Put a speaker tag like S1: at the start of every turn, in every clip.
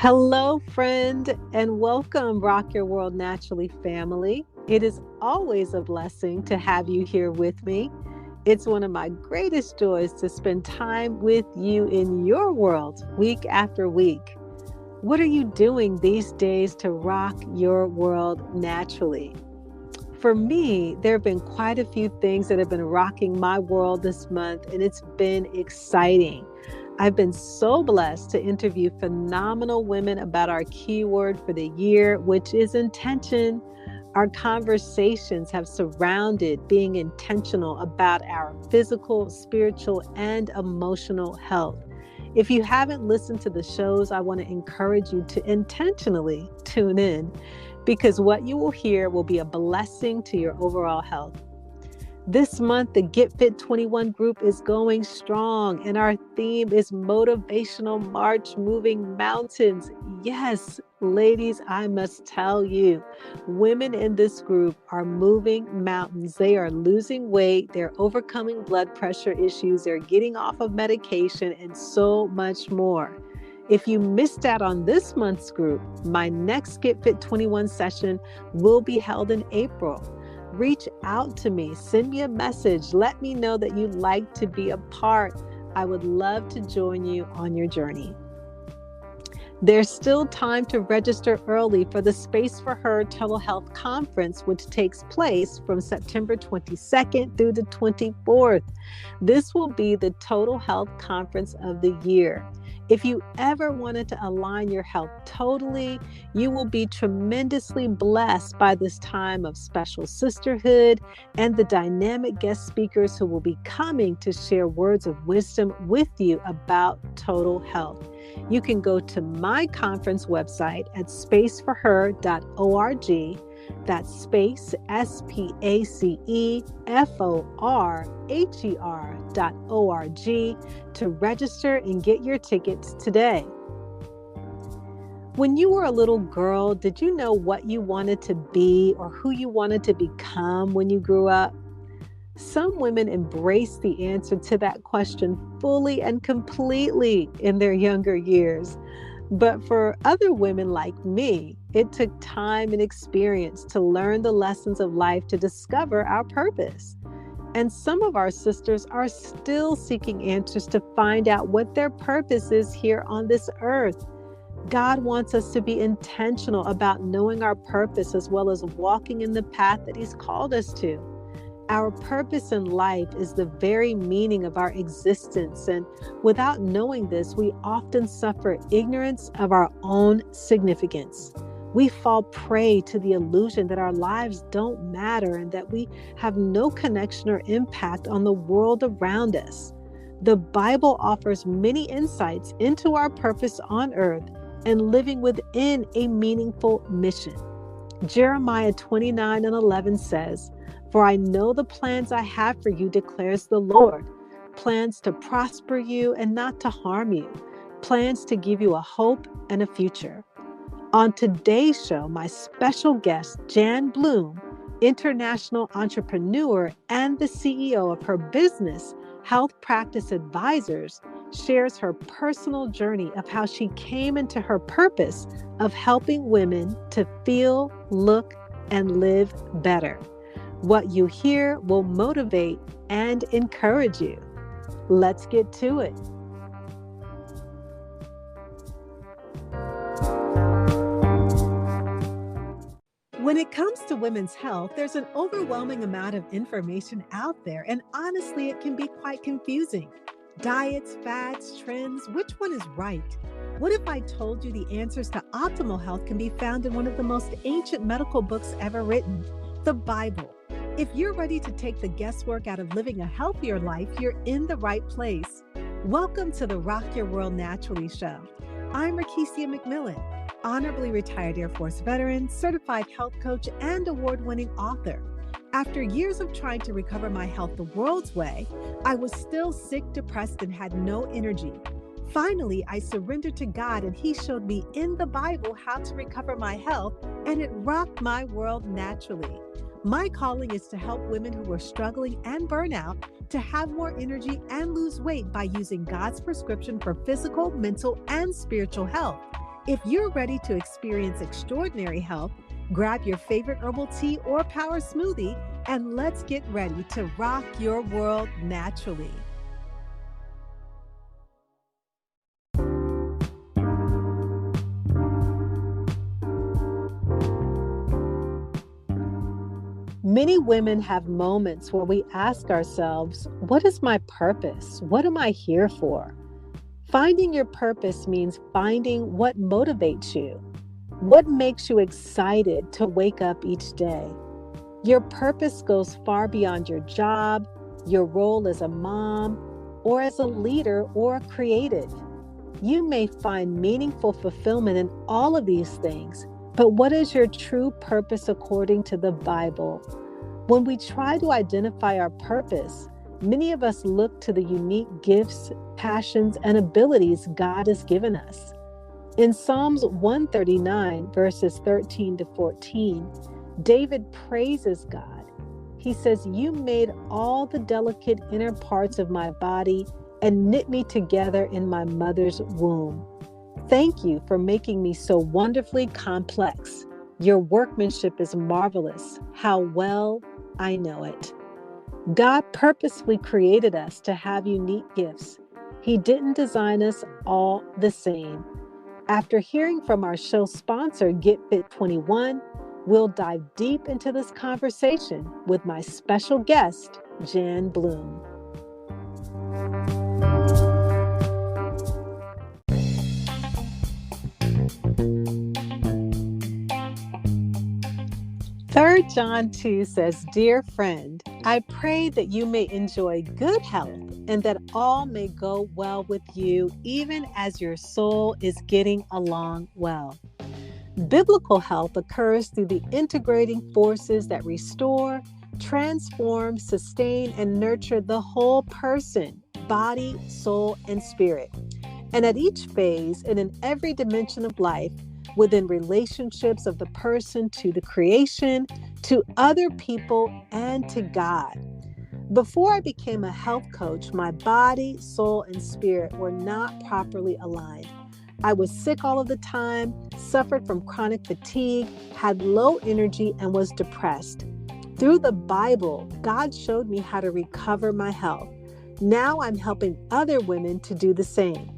S1: Hello, friend, and welcome, Rock Your World Naturally family. It is always a blessing to have you here with me. It's one of my greatest joys to spend time with you in your world week after week. What are you doing these days to rock your world naturally? For me, there have been quite a few things that have been rocking my world this month, and it's been exciting. I've been so blessed to interview phenomenal women about our keyword for the year, which is intention. Our conversations have surrounded being intentional about our physical, spiritual, and emotional health. If you haven't listened to the shows, I want to encourage you to intentionally tune in because what you will hear will be a blessing to your overall health. This month, the Get Fit 21 group is going strong, and our theme is motivational march moving mountains. Yes, ladies, I must tell you, women in this group are moving mountains. They are losing weight, they're overcoming blood pressure issues, they're getting off of medication, and so much more. If you missed out on this month's group, my next Get Fit 21 session will be held in April. Reach out to me, send me a message, let me know that you'd like to be a part. I would love to join you on your journey. There's still time to register early for the Space for Her Total Health Conference, which takes place from September 22nd through the 24th. This will be the Total Health Conference of the year. If you ever wanted to align your health totally, you will be tremendously blessed by this time of special sisterhood and the dynamic guest speakers who will be coming to share words of wisdom with you about total health. You can go to my conference website at spaceforher.org. That's space, SPACEFORHER.org to register and get your tickets today. When you were a little girl, did you know what you wanted to be or who you wanted to become when you grew up? Some women embrace the answer to that question fully and completely in their younger years. But for other women like me, it took time and experience to learn the lessons of life to discover our purpose. And some of our sisters are still seeking answers to find out what their purpose is here on this earth. God wants us to be intentional about knowing our purpose as well as walking in the path that He's called us to. Our purpose in life is the very meaning of our existence, and without knowing this, we often suffer ignorance of our own significance. We fall prey to the illusion that our lives don't matter and that we have no connection or impact on the world around us. The Bible offers many insights into our purpose on earth and living within a meaningful mission. Jeremiah 29:11 says, "For I know the plans I have for you, declares the Lord, plans to prosper you and not to harm you, plans to give you a hope and a future." On today's show, my special guest, Jan Bloom, international entrepreneur and the CEO of her business, Health Practice Advisors, shares her personal journey of how she came into her purpose of helping women to feel, look, and live better. What you hear will motivate and encourage you. Let's get to it. When it comes to women's health, there's an overwhelming amount of information out there, and honestly, it can be quite confusing. Diets, fads, trends, which one is right? What if I told you the answers to optimal health can be found in one of the most ancient medical books ever written, the Bible? If you're ready to take the guesswork out of living a healthier life, you're in the right place. Welcome to the Rock Your World Naturally show. I'm Rekishia McMillan, honorably retired Air Force veteran, certified health coach, and award-winning author. After years of trying to recover my health the world's way, I was still sick, depressed, and had no energy. Finally, I surrendered to God, and He showed me in the Bible how to recover my health, and it rocked my world naturally. My calling is to help women who are struggling and burnout to have more energy and lose weight by using God's prescription for physical, mental, and spiritual health. If you're ready to experience extraordinary health, grab your favorite herbal tea or power smoothie and let's get ready to rock your world naturally. Many women have moments where we ask ourselves, what is my purpose? What am I here for? Finding your purpose means finding what motivates you. What makes you excited to wake up each day? Your purpose goes far beyond your job, your role as a mom, or as a leader or a creative. You may find meaningful fulfillment in all of these things, but what is your true purpose according to the Bible? When we try to identify our purpose, many of us look to the unique gifts, passions, and abilities God has given us. In Psalms 139, verses 13 to 14, David praises God. He says, "You made all the delicate inner parts of my body and knit me together in my mother's womb. Thank you for making me so wonderfully complex. Your workmanship is marvelous. How well I know it." God purposefully created us to have unique gifts. He didn't design us all the same. After hearing from our show sponsor, Get Fit 21, we'll dive deep into this conversation with my special guest, Jan Bloom. Third John 2 says, "Dear friend, I pray that you may enjoy good health and that all may go well with you, even as your soul is getting along well." Biblical health occurs through the integrating forces that restore, transform, sustain, and nurture the whole person, body, soul, and spirit. And at each phase and in every dimension of life, within relationships of the person to the creation, to other people, and to God. Before I became a health coach, my body, soul, and spirit were not properly aligned. I was sick all of the time, suffered from chronic fatigue, had low energy, and was depressed. Through the Bible, God showed me how to recover my health. Now I'm helping other women to do the same.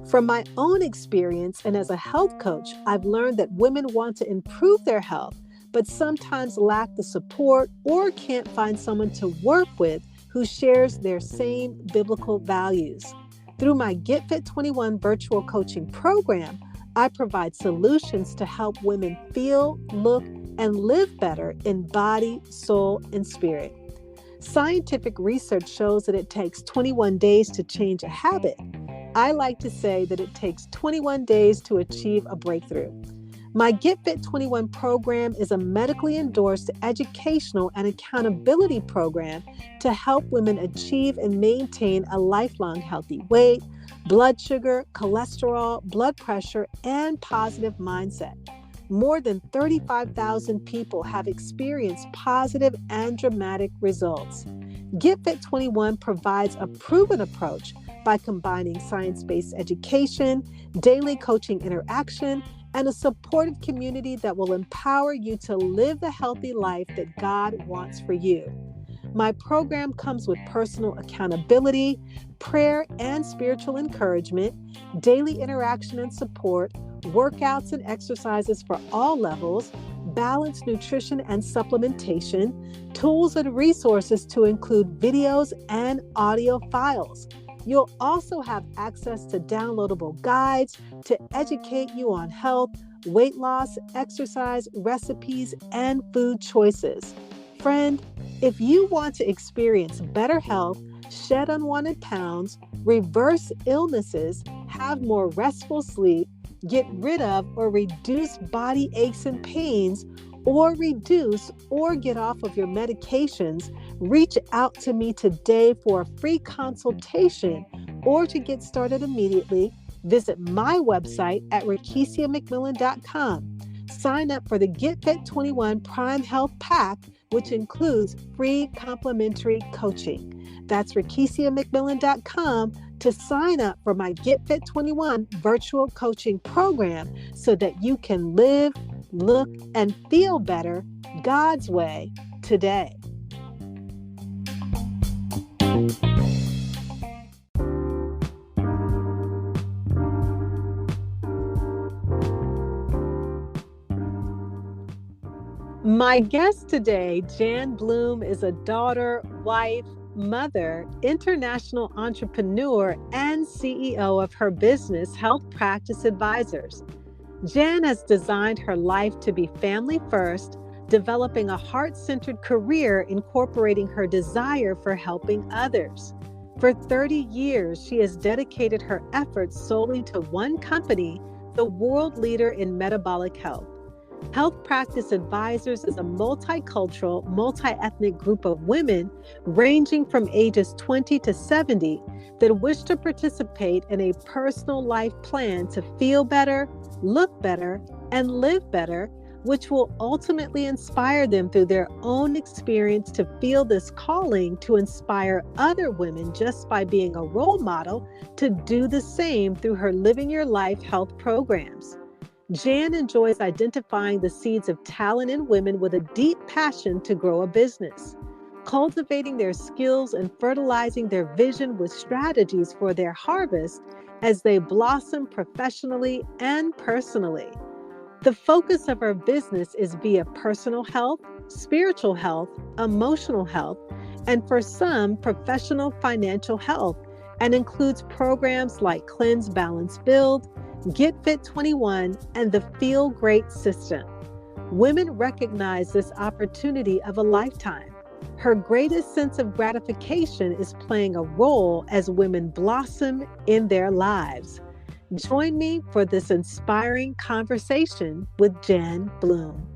S1: From my own experience and as a health coach, I've learned that women want to improve their health, but sometimes lack the support or can't find someone to work with who shares their same biblical values. Through my Get Fit 21 virtual coaching program, I provide solutions to help women feel, look, and live better in body, soul, and spirit. Scientific research shows that it takes 21 days to change a habit. I like to say that it takes 21 days to achieve a breakthrough. My Get Fit 21 program is a medically endorsed educational and accountability program to help women achieve and maintain a lifelong healthy weight, blood sugar, cholesterol, blood pressure, and positive mindset. More than 35,000 people have experienced positive and dramatic results. Get Fit 21 provides a proven approach by combining science-based education, daily coaching interaction, and a supportive community that will empower you to live the healthy life that God wants for you. My program comes with personal accountability, prayer and spiritual encouragement, daily interaction and support, workouts and exercises for all levels, balanced nutrition and supplementation, tools and resources to include videos and audio files. You'll also have access to downloadable guides to educate you on health, weight loss, exercise, recipes, and food choices. Friend, if you want to experience better health, shed unwanted pounds, reverse illnesses, have more restful sleep, get rid of or reduce body aches and pains, or reduce or get off of your medications, reach out to me today for a free consultation or to get started immediately. Visit my website at rekishiamcmillan.com. Sign up for the Get Fit 21 Prime Health Pack, which includes free complimentary coaching. That's RekishiaMcMillan.com to sign up for my Get Fit 21 virtual coaching program so that you can live, look, and feel better God's way today. My guest today, Jan Bloom, is a daughter, wife, mother, international entrepreneur, and CEO of her business, Health Practice Advisors. Jan has designed her life to be family first, developing a heart-centered career incorporating her desire for helping others. For 30 years, she has dedicated her efforts solely to one company, the world leader in metabolic health. Health Practice Advisors is a multicultural, multi-ethnic group of women ranging from ages 20 to 70 that wish to participate in a personal life plan to feel better, look better, and live better, which will ultimately inspire them through their own experience to feel this calling to inspire other women just by being a role model to do the same through her Living Your Life health programs. Jan enjoys identifying the seeds of talent in women with a deep passion to grow a business, cultivating their skills and fertilizing their vision with strategies for their harvest as they blossom professionally and personally. The focus of her business is via personal health, spiritual health, emotional health, and for some, professional financial health, and includes programs like Cleanse, Balance, Build, Get Fit 21, and the Feel Great System. Women recognize this opportunity of a lifetime. Her greatest sense of gratification is playing a role as women blossom in their lives. Join me for this inspiring conversation with Jan Bloom.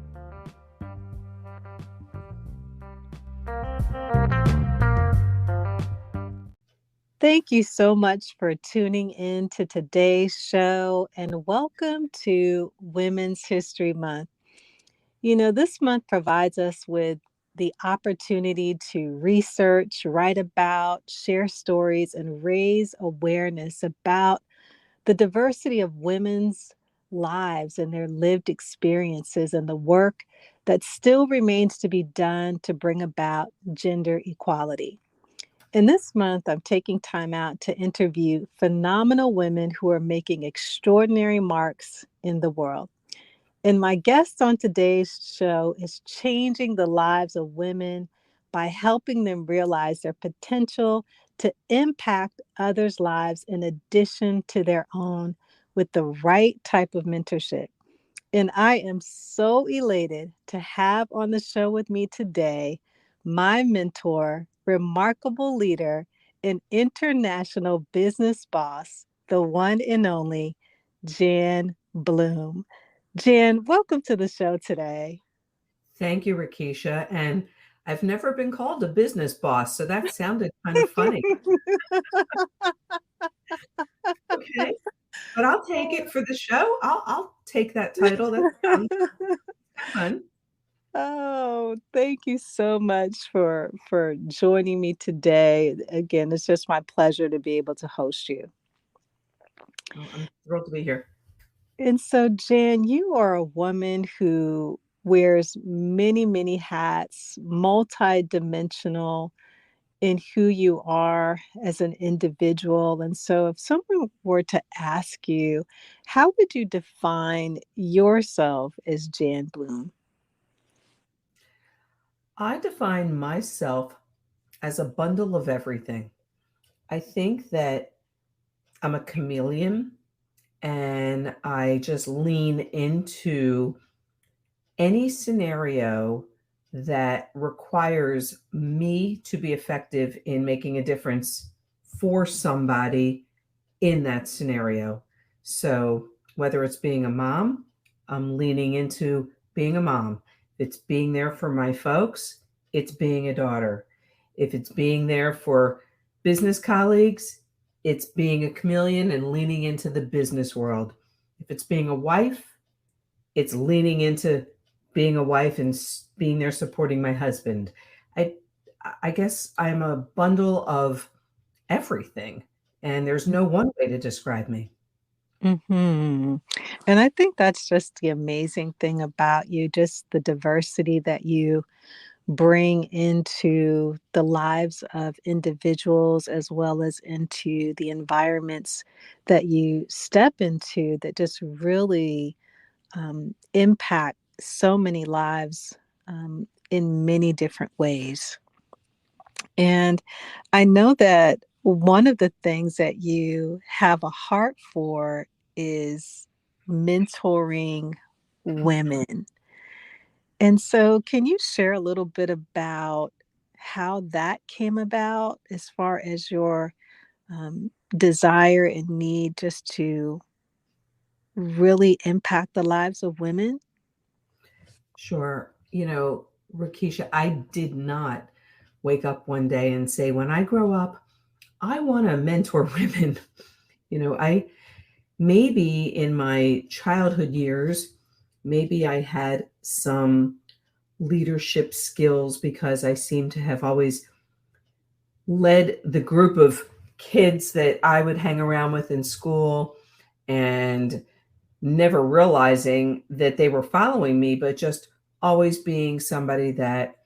S1: Thank you so much for tuning in to today's show and welcome to Women's History Month. You know, this month provides us with the opportunity to research, write about, share stories, and raise awareness about the diversity of women's lives and their lived experiences and the work that still remains to be done to bring about gender equality. In this month, I'm taking time out to interview phenomenal women who are making extraordinary marks in the world. And my guest on today's show is changing the lives of women by helping them realize their potential to impact others' lives in addition to their own with the right type of mentorship. And I am so elated to have on the show with me today my mentor, remarkable leader, and international business boss, the one and only Jan Bloom. Jan, welcome to the show today.
S2: Thank you, Rekishia. And I've never been called a business boss, so that sounded kind of funny. Okay, but I'll take it for the show. I'll take that title. That sounds fun.
S1: Oh, thank you so much for joining me today. Again, it's just my pleasure to be able to host you.
S2: Oh, I'm thrilled to be here.
S1: And so, Jan, you are a woman who wears many, many hats, multi-dimensional in who you are as an individual. And so, if someone were to ask you, how would you define yourself as Jan Bloom?
S2: I define myself as a bundle of everything. I think that I'm a chameleon and I just lean into any scenario that requires me to be effective in making a difference for somebody in that scenario. So, whether it's being a mom, I'm leaning into being a mom. If it's being there for my folks, it's being a daughter. If it's being there for business colleagues, it's being a chameleon and leaning into the business world. If it's being a wife, it's leaning into being a wife and being there supporting my husband. I I guess I'm a bundle of everything, and there's no one way to describe me.
S1: Mhm. And I think that's just the amazing thing about you, just the diversity that you bring into the lives of individuals as well as into the environments that you step into that just really impact so many lives in many different ways. And I know that one of the things that you have a heart for is mentoring women. And so, can you share a little bit about how that came about as far as your desire and need just to really impact the lives of women?
S2: Sure. Rakisha, I did not wake up one day and say, when I grow up, I want to mentor women. I maybe in my childhood years, maybe I had some leadership skills because I seem to have always led the group of kids that I would hang around with in school, and never realizing that they were following me, but just always being somebody that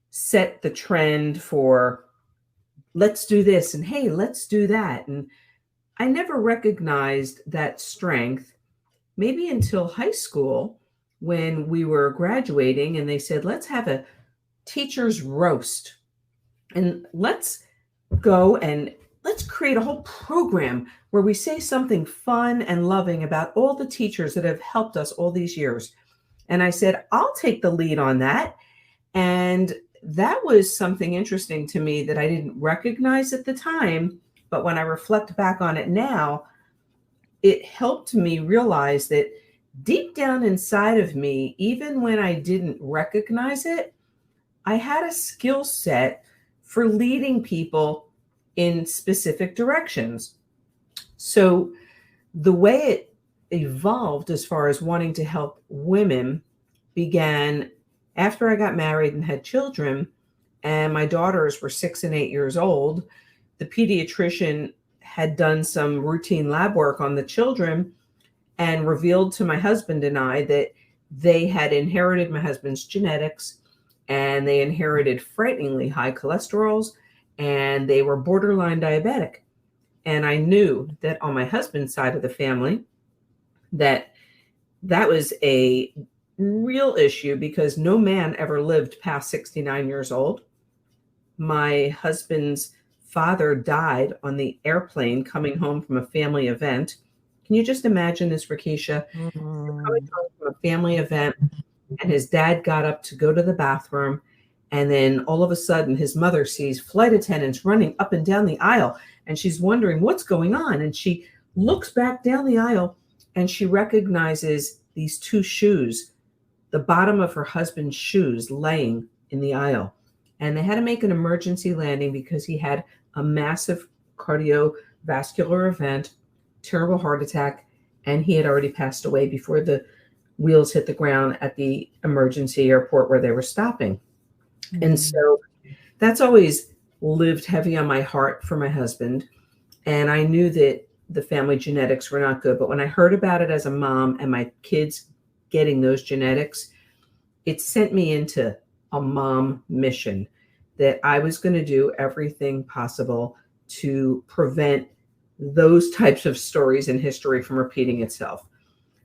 S2: set the trend for let's do this and hey, let's do that. And I never recognized that strength maybe until high school when we were graduating and they said, let's have a teacher's roast and let's go and let's create a whole program where we say something fun and loving about all the teachers that have helped us all these years. And I said, I'll take the lead on that. And that was something interesting to me that I didn't recognize at the time. But when I reflect back on it now, it helped me realize that deep down inside of me, even when I didn't recognize it, I had a skill set for leading people in specific directions. So the way it evolved as far as wanting to help women began after I got married and had children, and my daughters were 6 and 8 years old. The pediatrician had done some routine lab work on the children and revealed to my husband and I that they had inherited my husband's genetics, and they inherited frighteningly high cholesterols, and they were borderline diabetic. And I knew that on my husband's side of the family that that was a real issue because no man ever lived past 69 years old. My husband's father died on the airplane coming home from a family event. Can you just imagine this, Rakisha? Coming
S1: Mm.
S2: home from a family event, and his dad got up to go to the bathroom. And then all of a sudden, his mother sees flight attendants running up and down the aisle. And she's wondering what's going on. And she looks back down the aisle and she recognizes these two shoes, the bottom of her husband's shoes laying in the aisle. And they had to make an emergency landing because he had a massive cardiovascular event, terrible heart attack, and he had already passed away before the wheels hit the ground at the emergency airport where they were stopping. And
S1: Mm.
S2: so that's always lived heavy on my heart for my husband. And I knew that the family genetics were not good. But when I heard about it as a mom and my kids getting those genetics, it sent me into a mom mission that I was going to do everything possible to prevent those types of stories in history from repeating itself.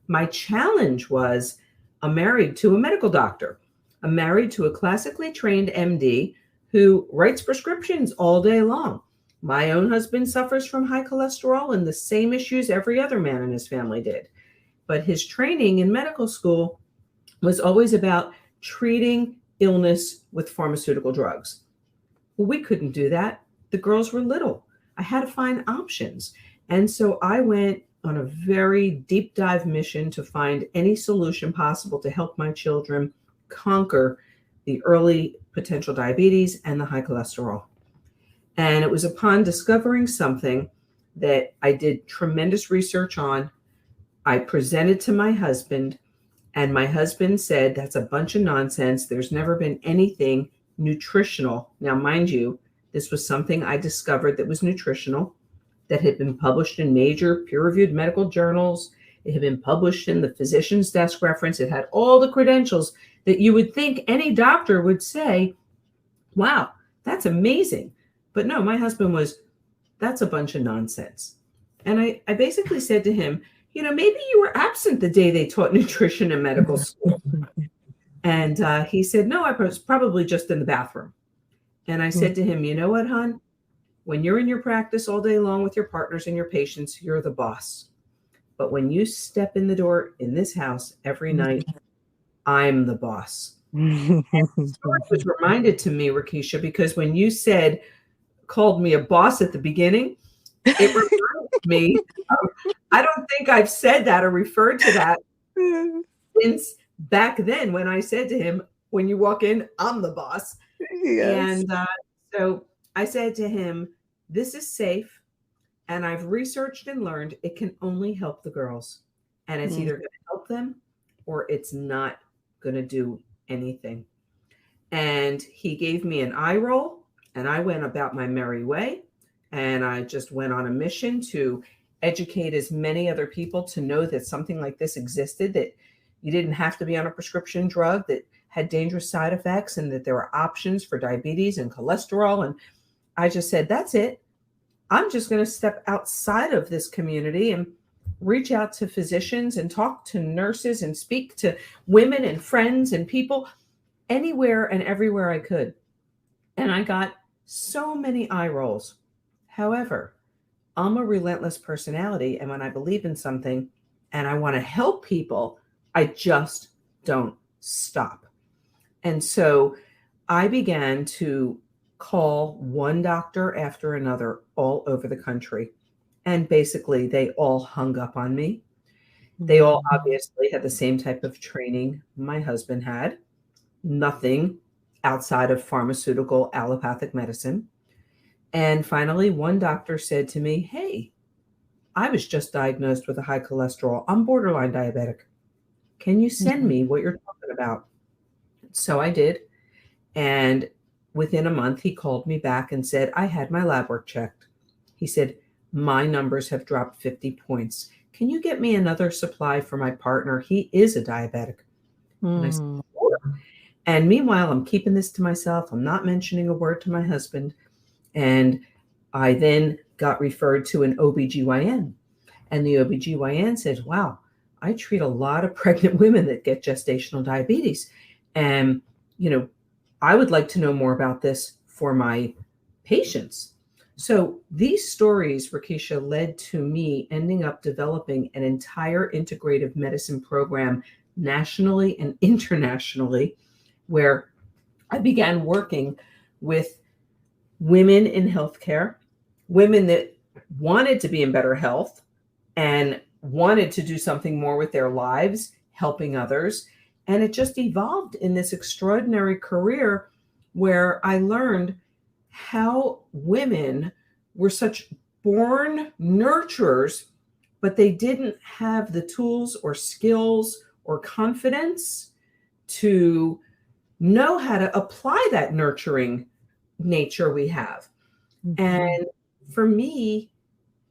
S2: My challenge was I'm married to a medical doctor. I'm married to a classically trained MD who writes prescriptions all day long. My own husband suffers from high cholesterol and the same issues every other man in his family did. But his training in medical school was always about treating illness with pharmaceutical drugs. Well, we couldn't do that. The girls were little. I had to find options. And so I went on a very deep dive mission to find any solution possible to help my children conquer the early potential diabetes and the high cholesterol. And it was upon discovering something that I did tremendous research on. I presented to my husband, And my husband said, that's a bunch of nonsense. There's never been anything nutritional. Now, mind you, this was something I discovered that was nutritional, that had been published in major peer-reviewed medical journals. It had been published in the physician's desk reference. It had all the credentials that you would think any doctor would say, wow, that's amazing. But no, my husband was, that's a bunch of nonsense. And I basically said to him, maybe you were absent the day they taught nutrition in medical school. And he said, no, I was probably just in the bathroom. And I said to him, you know what, hon? When you're in your practice all day long with your partners and your patients, you're the boss. But when you step in the door in this house every night, I'm the boss. And the story was reminded to me, Rekishia, because when you called me a boss at the beginning, it reminded me I don't think I've said that or referred to that since back then when I said to him, when you walk in, I'm the boss. Yes. And so I said to him, this is safe. And I've researched and learned it can only help the girls. And it's either going to help them or it's not going to do anything. And he gave me an eye roll and I went about my merry way. And I just went on a mission to educate as many other people to know that something like this existed, that you didn't have to be on a prescription drug that had dangerous side effects, and that there were options for diabetes and cholesterol. And I just said, that's it. I'm just going to step outside of this community and reach out to physicians and talk to nurses and speak to women and friends and people anywhere and everywhere I could. And I got so many eye rolls. However, I'm a relentless personality. And when I believe in something and I want to help people, I just don't stop. And so I began to call one doctor after another all over the country. And basically, they all hung up on me. They all obviously had the same type of training my husband had, nothing outside of pharmaceutical allopathic medicine. And finally, one doctor said to me, hey, I was just diagnosed with a high cholesterol. I'm borderline diabetic. Can you send me what you're talking about? So I did. And within a month, he called me back and said, I had my lab work checked. He said, my numbers have dropped 50 points. Can you get me another supply for my partner? He is a diabetic. And I said, sure. And meanwhile, I'm keeping this to myself. I'm not mentioning a word to my husband. And I then got referred to an OBGYN. And the OBGYN said, wow, I treat a lot of pregnant women that get gestational diabetes. And, I would like to know more about this for my patients. So these stories, Rekishia, led to me ending up developing an entire integrative medicine program nationally and internationally, where I began working with women in healthcare, women that wanted to be in better health and wanted to do something more with their lives, helping others. And it just evolved in this extraordinary career where I learned how women were such born nurturers, but they didn't have the tools or skills or confidence to know how to apply that nurturing nature we have. And for me,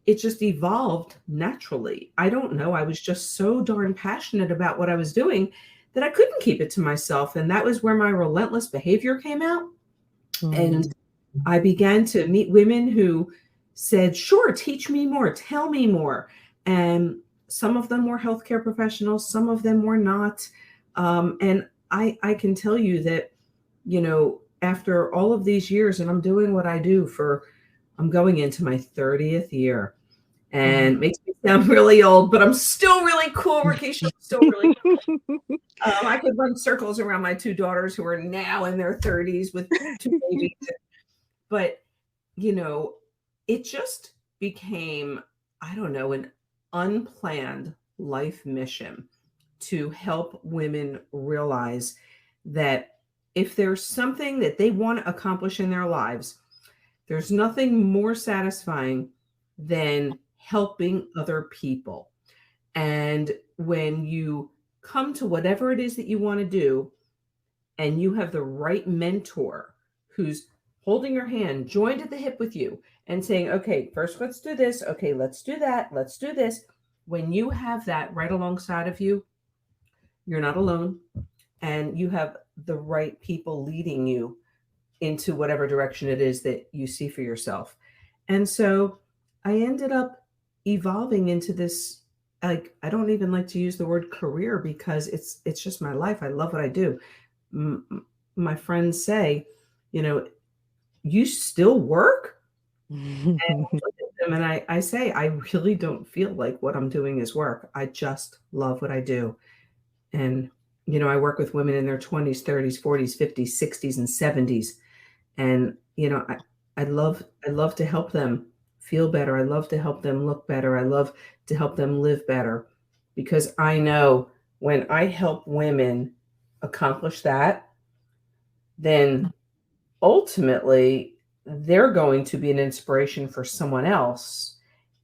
S2: it just evolved naturally. I don't know. I was just so darn passionate about what I was doing that I couldn't keep it to myself. And that was where my relentless behavior came out. And I began to meet women who said, sure, teach me more, tell me more. And some of them were healthcare professionals, some of them were not. And I can tell you that, after all of these years, and I'm doing what I do I'm going into my 30th year. And it makes me sound really old, but I'm still really cool, Rekishia. I'm still really cool. I could run circles around my two daughters who are now in their 30s with two babies. But, it just became, I don't know, an unplanned life mission to help women realize that if there's something that they want to accomplish in their lives, there's nothing more satisfying than helping other people. And when you come to whatever it is that you want to do, and you have the right mentor who's holding your hand, joined at the hip with you, and saying, okay, first let's do this. Okay, let's do that. Let's do this. When you have that right alongside of you, you're not alone, and you have the right people leading you into whatever direction it is that you see for yourself. And so I ended up evolving into this, like, I don't even like to use the word career because it's just my life. I love what I do. My friends say, you know, you still work? And I look at them and I say, I really don't feel like what I'm doing is work. I just love what I do. And, I work with women in their 20s, 30s, 40s, 50s, 60s, and 70s. And, I love to help them feel better. I love to help them look better. I love to help them live better because I know when I help women accomplish that, then ultimately they're going to be an inspiration for someone else,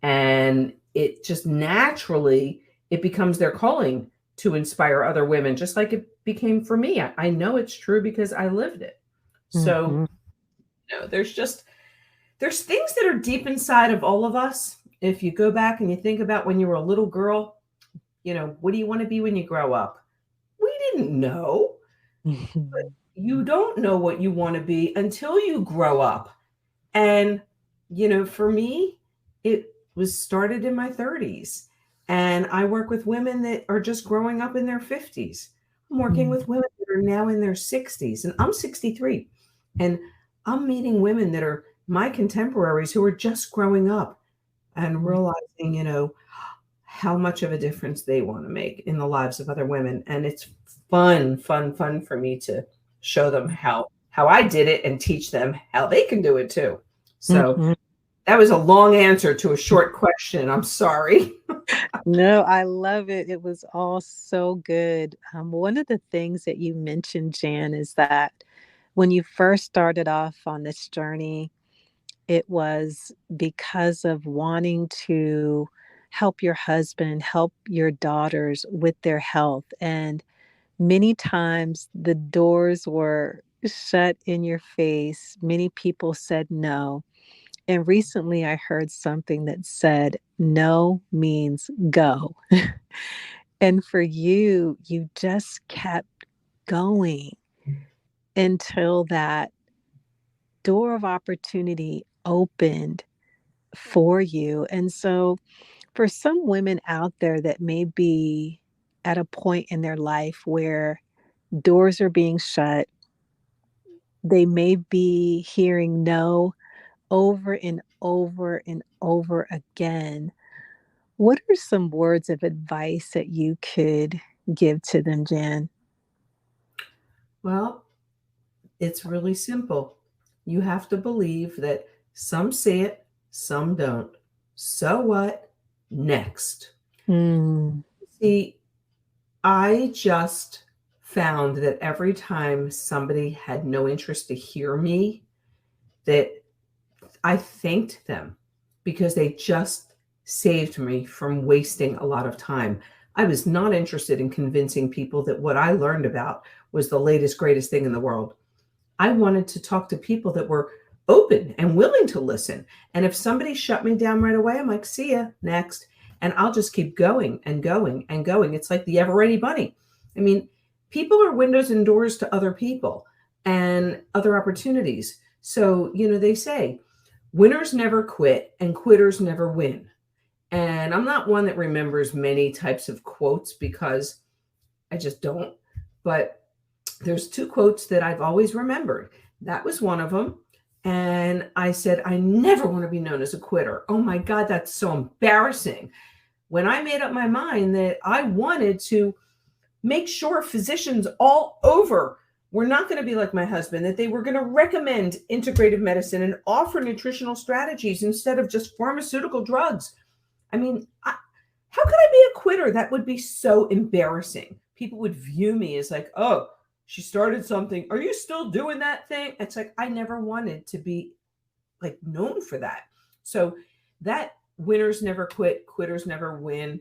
S2: and it just naturally it becomes their calling to inspire other women, just like it became for me. I know it's true because I lived it. So
S1: Mhm.
S2: there's things that are deep inside of all of us. If you go back and you think about when you were a little girl, what do you want to be when you grow up? We didn't know. You don't know what you want to be until you grow up. And, for me, it was started in my 30s. And I work with women that are just growing up in their 50s. I'm working with women that are now in their 60s, and I'm 63. And I'm meeting women that are my contemporaries who are just growing up and realizing, how much of a difference they want to make in the lives of other women. And it's fun, fun, fun for me to show them how I did it and teach them how they can do it too. So
S1: Mhm.
S2: that was a long answer to a short question. I'm sorry.
S1: No, I love it. It was all so good. One of the things that you mentioned, Jan, is that when you first started off on this journey, it was because of wanting to help your husband, help your daughters with their health. And many times the doors were shut in your face. Many people said no. And recently I heard something that said, no means go. And for you, you just kept going until that door of opportunity opened for you. And so, for some women out there that may be at a point in their life where doors are being shut, they may be hearing no over and over and over again. What are some words of advice that you could give to them, Jan?
S2: Well, it's really simple. You have to believe that some say it, some don't. So what? Next.
S1: Mm,
S2: See, I just found that every time somebody had no interest to hear me, that I thanked them because they just saved me from wasting a lot of time. I was not interested in convincing people that what I learned about was the latest, greatest thing in the world. I wanted to talk to people that were open and willing to listen. And if somebody shut me down right away, I'm like, see ya, next. And I'll just keep going and going and going. It's like the ever ready bunny. I mean, people are windows and doors to other people and other opportunities. So, they say winners never quit and quitters never win. And I'm not one that remembers many types of quotes because I just don't. But there's two quotes that I've always remembered. That was one of them. And I said, I never want to be known as a quitter. Oh my God, that's so embarrassing. When I made up my mind that I wanted to make sure physicians all over were not going to be like my husband, that they were going to recommend integrative medicine and offer nutritional strategies instead of just pharmaceutical drugs. I mean, how could I be a quitter? That would be so embarrassing. People would view me as like, oh, she started something. Are you still doing that thing? It's like, I never wanted to be like known for that. So that winners never quit, quitters never win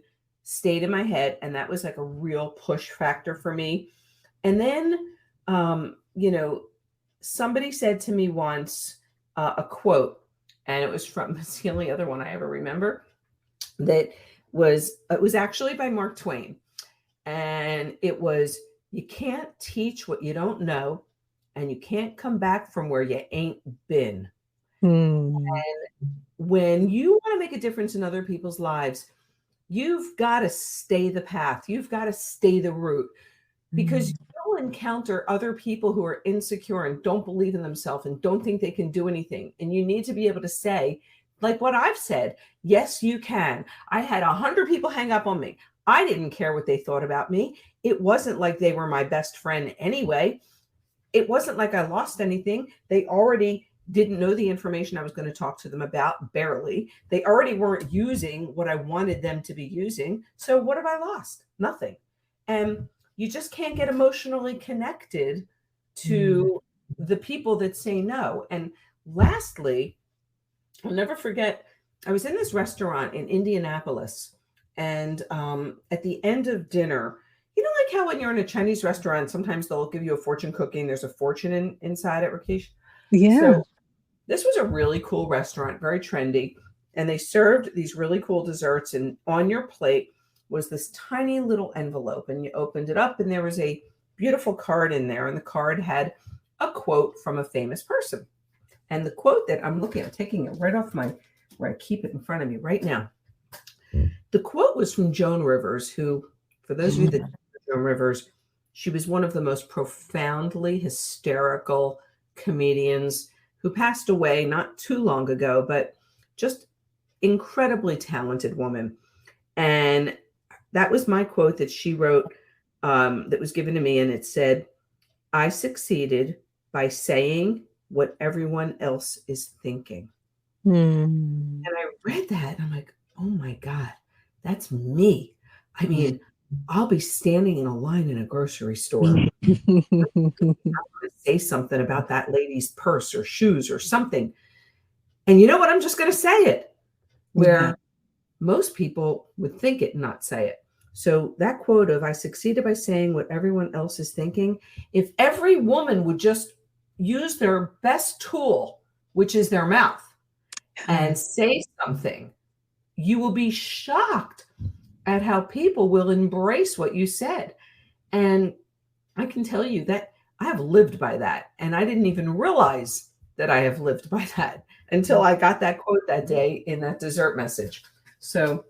S2: stayed in my head. And that was like a real push factor for me. And then, you know, somebody said to me once a quote, and it was from, it's the only other one I ever remember, that it was actually by Mark Twain. And it was, you can't teach what you don't know, and you can't come back from where you ain't been.
S1: Mm.
S2: When you want to make a difference in other people's lives, you've got to stay the path. You've got to stay the route, because you'll encounter other people who are insecure and don't believe in themselves and don't think they can do anything. And you need to be able to say, like what I've said, yes, you can. I had 100 people hang up on me. I didn't care what they thought about me. It wasn't like they were my best friend anyway. It wasn't like I lost anything. They already didn't know the information I was going to talk to them about, barely. They already weren't using what I wanted them to be using. So what have I lost? Nothing. And you just can't get emotionally connected to the people that say no. And lastly, I'll never forget, I was in this restaurant in Indianapolis, and at the end of dinner, you know, like how when you're in a Chinese restaurant, sometimes they'll give you a fortune cookie and there's a fortune inside it, Rakesh.
S1: Yeah.
S2: So this was a really cool restaurant, very trendy, and they served these really cool desserts. And on your plate was this tiny little envelope, and you opened it up, and there was a beautiful card in there, and the card had a quote from a famous person. And the quote that I'm looking at, I'm taking it right off where I keep it in front of me right now. The quote was from Joan Rivers, who, for those of you that know Joan Rivers, she was one of the most profoundly hysterical comedians who passed away not too long ago, but just incredibly talented woman. And that was my quote that she wrote, that was given to me. And it said, I succeeded by saying what everyone else is thinking.
S1: Mm.
S2: And I read that and I'm like, oh my God, that's me. I mean, I'll be standing in a line in a grocery store, say something about that lady's purse or shoes or something. And you know what? I'm just going to say it, where most people would think it and not say it. So that quote of I succeeded by saying what everyone else is thinking, if every woman would just use their best tool, which is their mouth, and say something, you will be shocked at how people will embrace what you said. And I can tell you that I have lived by that. And I didn't even realize that I have lived by that until I got that quote that day in that dessert message. So,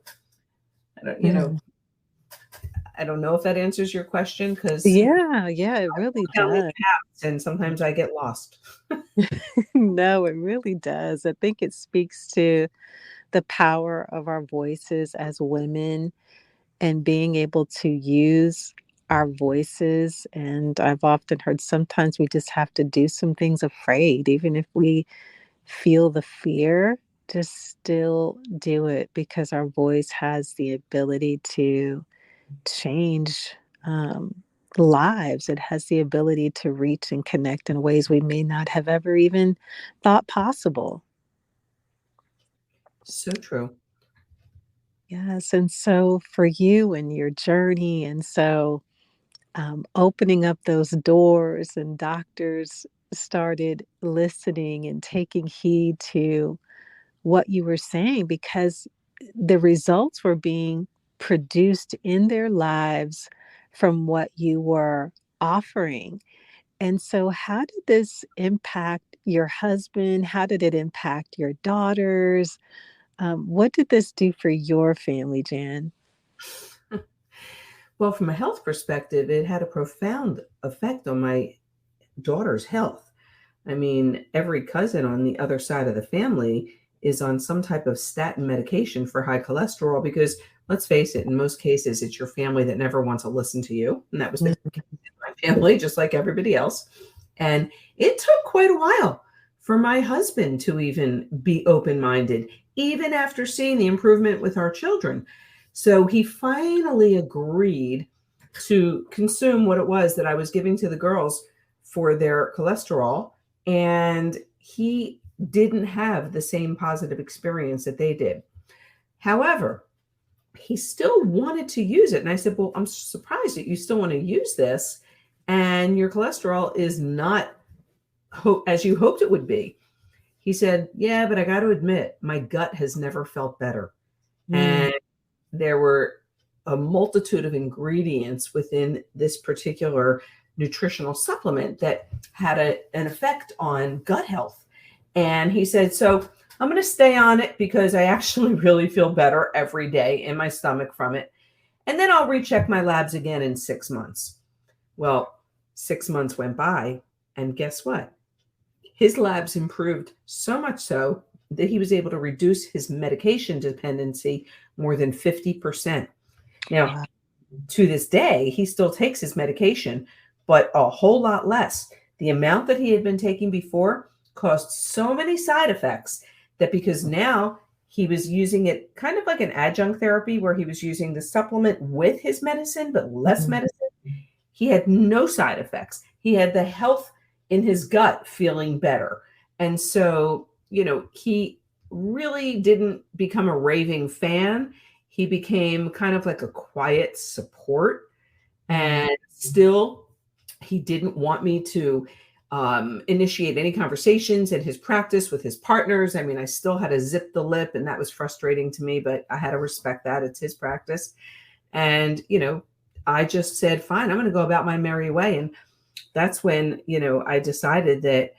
S2: I don't know if that answers your question, because
S1: Yeah, it really does.
S2: and sometimes I get lost.
S1: No, it really does. I think it speaks to the power of our voices as women and being able to use our voices. And I've often heard sometimes we just have to do some things afraid, even if we feel the fear, just still do it, because our voice has the ability to change um, lives. It has the ability to reach and connect in ways we may not have ever even thought possible.
S2: So true.
S1: Yes. And so for you and your journey, and so opening up those doors, and doctors started listening and taking heed to what you were saying, because the results were being produced in their lives from what you were offering. And so, how did this impact your husband? How did it impact your daughters? What did this do for your family, Jan?
S2: Well, from a health perspective, it had a profound effect on my daughter's health. I mean, every cousin on the other side of the family is on some type of statin medication for high cholesterol, because let's face it, in most cases, it's your family that never wants to listen to you. And that was the case in my family, just like everybody else. And it took quite a while for my husband to even be open minded, even after seeing the improvement with our children. So he finally agreed to consume what it was that I was giving to the girls for their cholesterol. And he didn't have the same positive experience that they did. However, he still wanted to use it. And I said, well, I'm surprised that you still want to use this and your cholesterol is not as you hoped it would be. He said, yeah, but I got to admit, my gut has never felt better. And there were a multitude of ingredients within this particular nutritional supplement that had an effect on gut health. And he said, so I'm going to stay on it because I actually really feel better every day in my stomach from it. And then I'll recheck my labs again in 6 months. Well, 6 months went by, and guess what? His labs improved so much so that he was able to reduce his medication dependency more than 50%. Now, to this day, he still takes his medication, but a whole lot less. The amount that he had been taking before caused so many side effects that because now he was using it kind of like an adjunct therapy where he was using the supplement with his medicine, but less medicine, he had no side effects. He had the health in his gut feeling better. And so, he really didn't become a raving fan. He became kind of like a quiet support. And still, he didn't want me to initiate any conversations in his practice with his partners. I mean, I still had to zip the lip, and that was frustrating to me, but I had to respect that. It's his practice. And, I just said, fine, I'm going to go about my merry way. And that's when, I decided that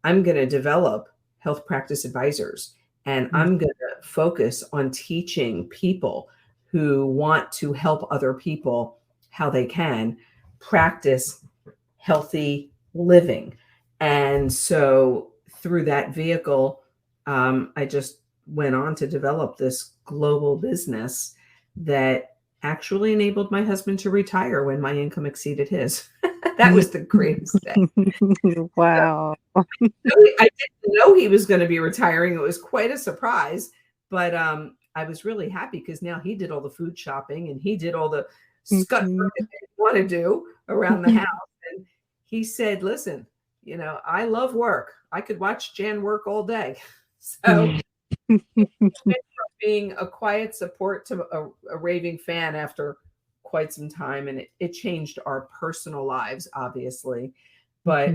S2: I'm going to develop health practice advisors, and I'm going to focus on teaching people who want to help other people how they can practice healthy living. And so through that vehicle, I just went on to develop this global business that actually enabled my husband to retire when my income exceeded his. That was the greatest day.
S1: Wow.
S2: I didn't know he was going to be retiring. It was quite a surprise, but I was really happy because now he did all the food shopping and he did all the scut work that he want to do around the house. And he said, listen, I love work. I could watch Jan work all day. So being a quiet support to a raving fan after quite some time, and it changed our personal lives, obviously. But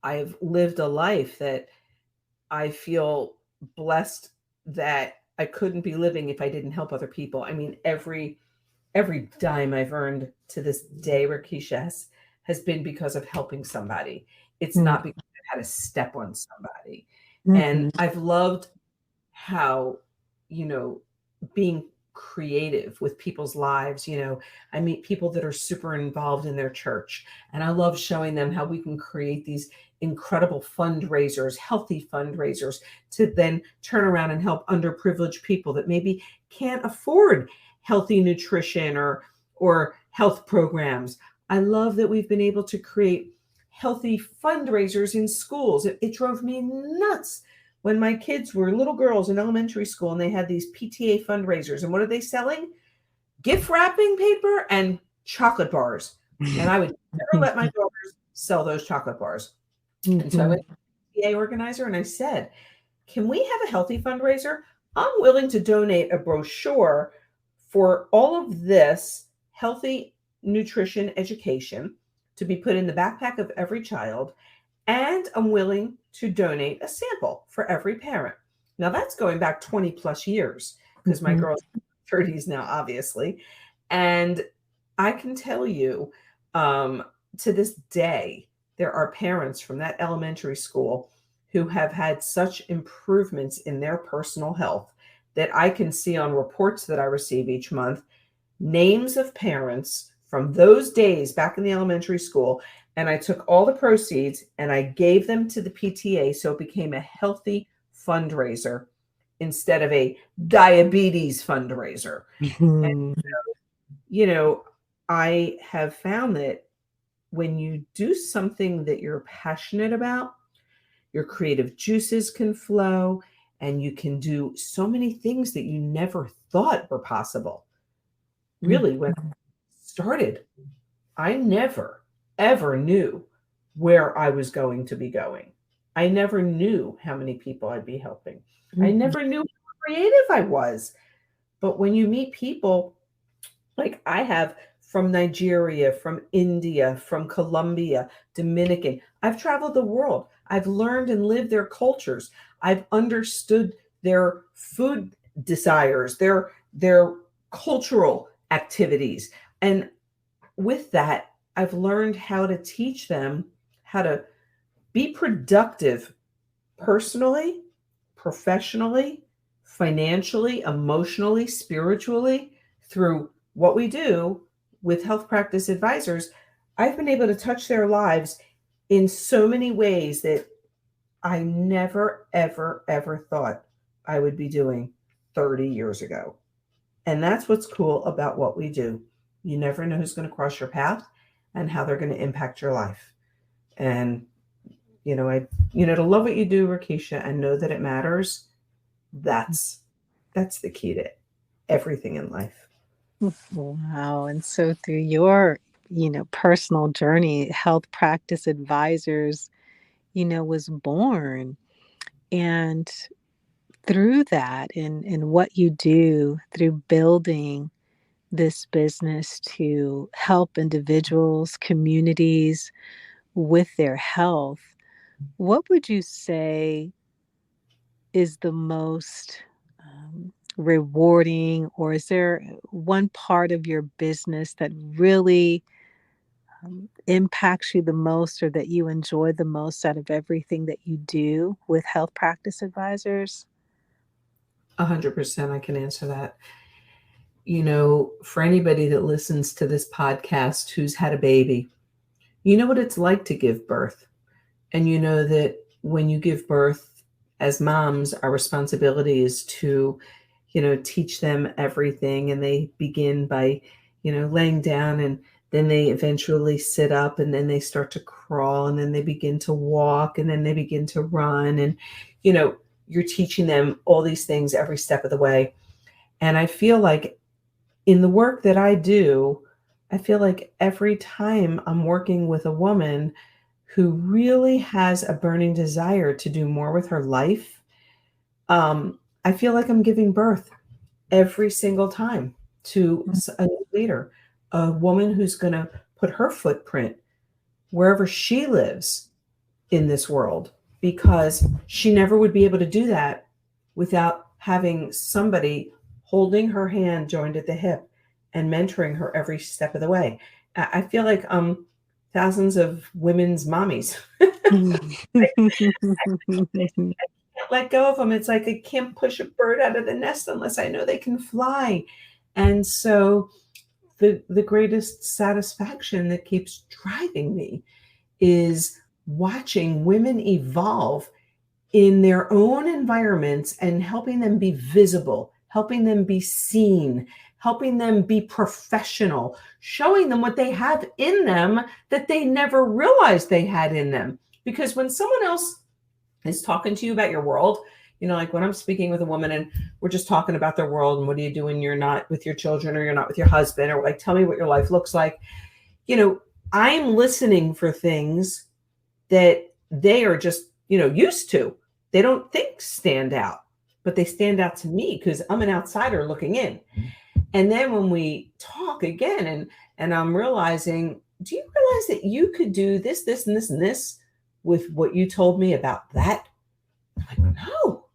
S2: I've lived a life that I feel blessed that I couldn't be living if I didn't help other people. I mean, every dime I've earned to this day, Rekishia, has been because of helping somebody. It's not because I had to step on somebody. And I've loved how, being creative with people's lives. I meet people that are super involved in their church, and I love showing them how we can create these incredible fundraisers, healthy fundraisers, to then turn around and help underprivileged people that maybe can't afford healthy nutrition or health programs. I love that we've been able to create healthy fundraisers in schools. It drove me nuts when my kids were little girls in elementary school and they had these PTA fundraisers. And what are they selling? Gift wrapping paper and chocolate bars. And I would never let my daughters sell those chocolate bars. And so I went to the PTA organizer and I said, can we have a healthy fundraiser? I'm willing to donate a brochure for all of this healthy nutrition education to be put in the backpack of every child. And I'm willing to donate a sample for every parent. Now that's going back 20 plus years because my girl's 30s now, obviously. And I can tell you, to this day, there are parents from that elementary school who have had such improvements in their personal health that I can see on reports that I receive each month, names of parents from those days back in the elementary school. And I took all the proceeds and I gave them to the PTA. So it became a healthy fundraiser instead of a diabetes fundraiser. And so, I have found that when you do something that you're passionate about, your creative juices can flow and you can do so many things that you never thought were possible. Really, when I started, I never ever knew where I was going to be going. I never knew how many people I'd be helping. I never knew how creative I was. But when you meet people like I have from Nigeria, from India, from Colombia, Dominican, I've traveled the world. I've learned and lived their cultures. I've understood their food desires, their cultural activities. And with that, I've learned how to teach them how to be productive personally, professionally, financially, emotionally, spiritually, through what we do with health practice advisors. I've been able to touch their lives in so many ways that I never, ever, ever thought I would be doing 30 years ago. And that's what's cool about what we do. You never know who's going to cross your path and how they're going to impact your life. And to love what you do, Rekishia, and know that it matters. That's the key to everything in life.
S1: Wow. And so through your, personal journey, Health Practice Advisors, was born. And through that and what you do through building this business to help individuals, communities with their health, what would you say is the most rewarding, or is there one part of your business that really impacts you the most, or that you enjoy the most out of everything that you do with Health Practice Advisors?
S2: 100% I can answer that. For anybody that listens to this podcast who's had a baby, you know what it's like to give birth. And you know that when you give birth, as moms, our responsibility is to, teach them everything. And they begin by, laying down, and then they eventually sit up, and then they start to crawl, and then they begin to walk, and then they begin to run. And, you're teaching them all these things every step of the way. And I feel like in the work that I do, I feel like every time I'm working with a woman who really has a burning desire to do more with her life, I feel like I'm giving birth every single time to a new leader, a woman who's going to put her footprint wherever she lives in this world, because she never would be able to do that without having somebody holding her hand joined at the hip and mentoring her every step of the way. I feel like thousands of women's mommies. I can't let go of them. It's like I can't push a bird out of the nest unless I know they can fly. And so the greatest satisfaction that keeps driving me is watching women evolve in their own environments and helping them be visible, helping them be seen, helping them be professional, showing them what they have in them that they never realized they had in them. Because when someone else is talking to you about your world, like when I'm speaking with a woman and we're just talking about their world and what do you do when you're not with your children or you're not with your husband, or like, tell me what your life looks like. I'm listening for things that they are just, used to. They don't think stand out, but they stand out to me because I'm an outsider looking in. And then when we talk again and I'm realizing, do you realize that you could do this, this, and this, and this with what you told me about that? I'm like, no.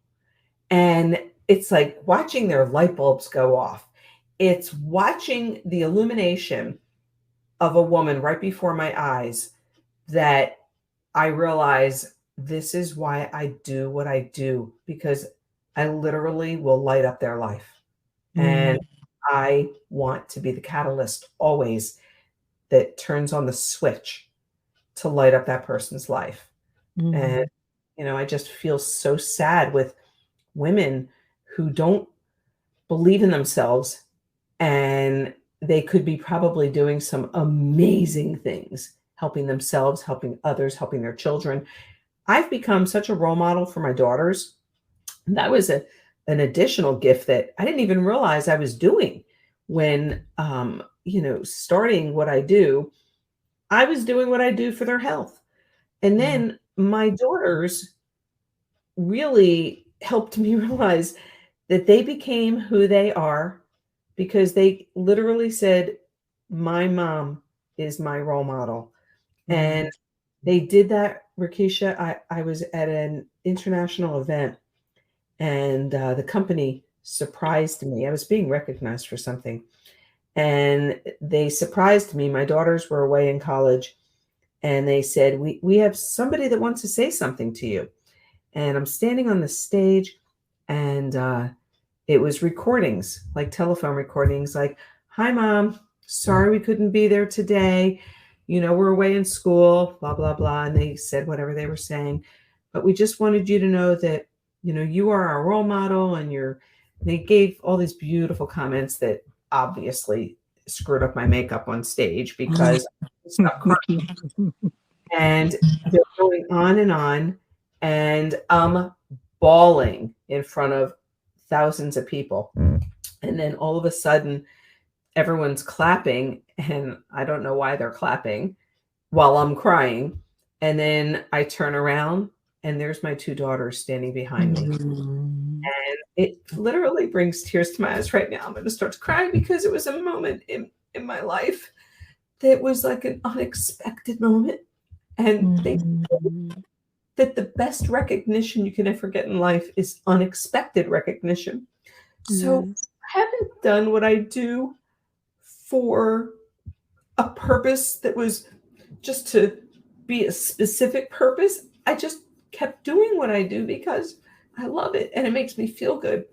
S2: And it's like watching their light bulbs go off. It's watching the illumination of a woman right before my eyes that I realize this is why I do what I do, because I literally will light up their life. And I want to be the catalyst always that turns on the switch to light up that person's life. And, I just feel so sad with women who don't believe in themselves, and they could be probably doing some amazing things, helping themselves, helping others, helping their children. I've become such a role model for my daughters. That was an additional gift that I didn't even realize I was doing when, starting what I do. I was doing what I do for their health. And then my daughters really helped me realize that they became who they are because they literally said, my mom is my role model. And they did that, Rekishia. I was at an international event, and the company surprised me. I was being recognized for something, and they surprised me. My daughters were away in college, and they said, we have somebody that wants to say something to you. And I'm standing on the stage, and it was recordings, like telephone recordings, like, hi, Mom, sorry we couldn't be there today. We're away in school, blah, blah, blah. And they said whatever they were saying. But we just wanted you to know that, you are our role model, and they gave all these beautiful comments that obviously screwed up my makeup on stage because I stopped crying. And they're going on, and I'm bawling in front of thousands of people. And then all of a sudden, everyone's clapping, and I don't know why they're clapping while I'm crying. And then I turn around, and there's my two daughters standing behind me. And it literally brings tears to my eyes right now. I'm going to start to cry because it was a moment in my life that was like an unexpected moment. And they said that the best recognition you can ever get in life is unexpected recognition. So I haven't done what I do for a purpose that was just to be a specific purpose. I just kept doing what I do because I love it and it makes me feel good.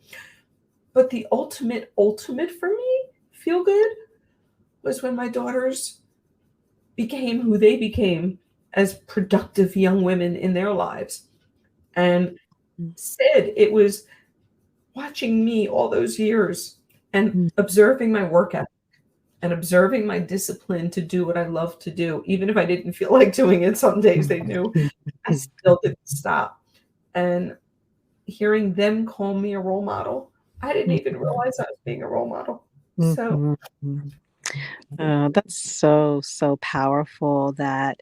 S2: But the ultimate for me, feel good, was when my daughters became who they became as productive young women in their lives. And said it was watching me all those years and observing my work ethic and observing my discipline to do what I love to do. Even if I didn't feel like doing it, some days they knew I still didn't stop. And hearing them call me a role model, I didn't even realize I was being a role model. So
S1: that's so powerful that,